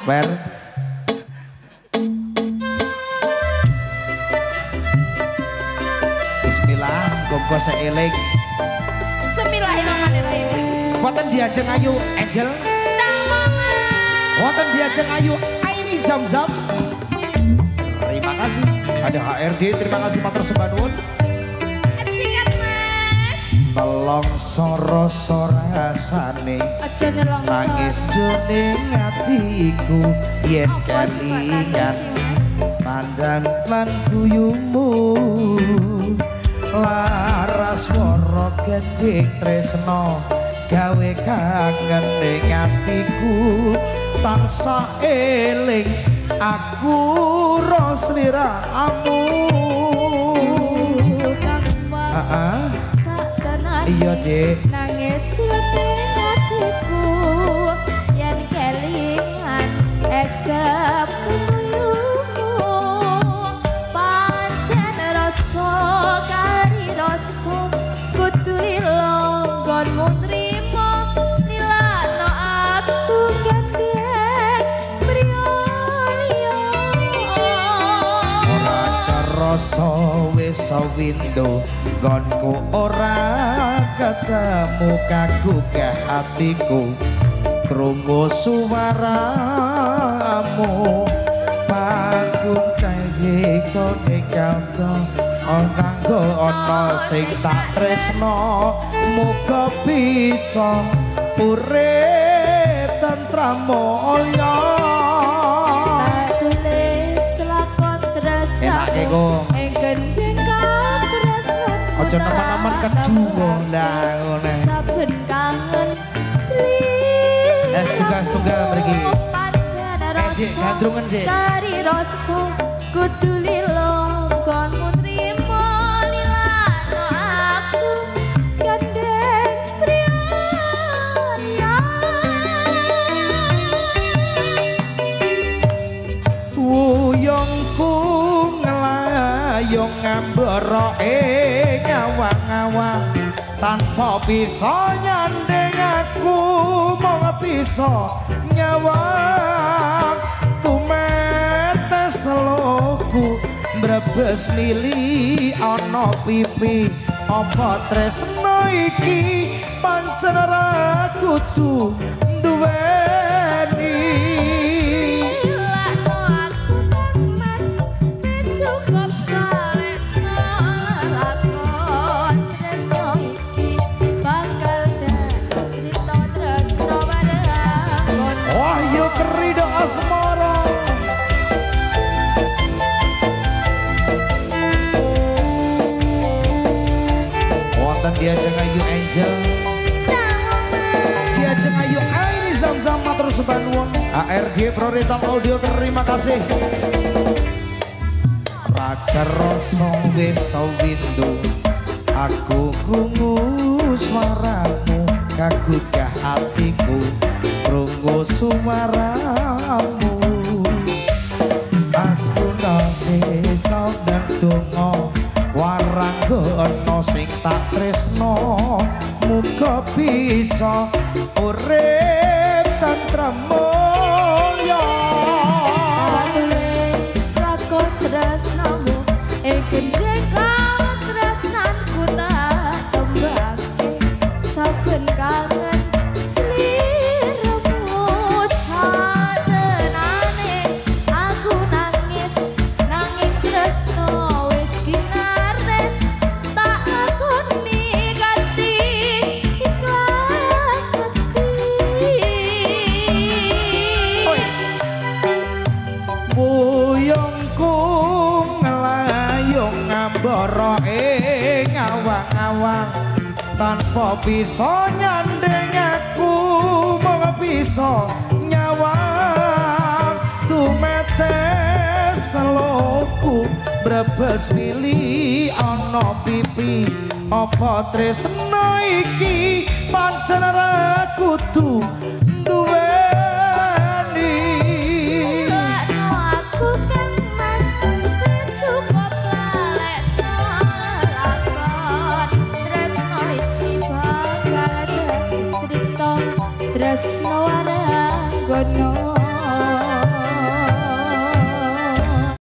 Wer Bismillah gonggo seeling Bismillahirrahmanirrahim. wonten diajeng ayu Angel wonten diajeng ayu Aini Zam-Zam. Terima kasih ada HRD, terima kasih matur sembah nuwun. Sikat mas. Telong soro rasane Aja nyelong nangis jroning atiku yen kelingan pandang lan guyumu laras wara gendhing tresno gawe kangen ning atiku tansah eling aku ro sliramu. Iya dek nangis letih hatiku yen kelingan esep kuyumu pancen rasa kari rasa kudu longgonmu nrimo nilano aku gendeng priya ora kerasa wis sawindo nggonku ora ketemu kagugah hatiku krungu suaramu panggung kaya kone kanto onanggo ono sing tak tresno muga bisa urip tentram mulya tulis lakon tresno enake kok ing gendeng kang tresno aja nemen-nemen kejuwo lah ngene saben kangen sli tugas tunggal mriki pancen Dik, gandrungen, Dik. kari rasa kudu lilo konmu nrimo nilano aku gandeng priya wuyungku nglayung ngambara ing awang-awang tanpa bisa nyandeng aku mong bisa nyawang tumetes loku mbrebes mili ana pipi apa tresno iki pancen ra kudu duweni. Wahyu Kerido Asmara wonten diajeng ayu Angel diajeng ayu Aini Zam-Zam matur sembah nuwun ARD Prioritas Audio terima kasih raga rasa wis sawindo aku krungu swaramu kagugah hatiku krungu suaramu aku nangis dan donga warangga ana sing tak tresno muga bisa urip tentrem mulya lakon tresnamu ing gendeng kang tresnanku tak tembake saben kangen sliramu satenane aku nangis nanging tresno wis kinarnes tak akoni ganti ikhlas hati wuyungku nglayung ngambara ing awang-awang tanpa bisa nyandeng aku mung bisa nyawang tumetes loku brebes mili ana pipi apa tresno iki pancen ra kudu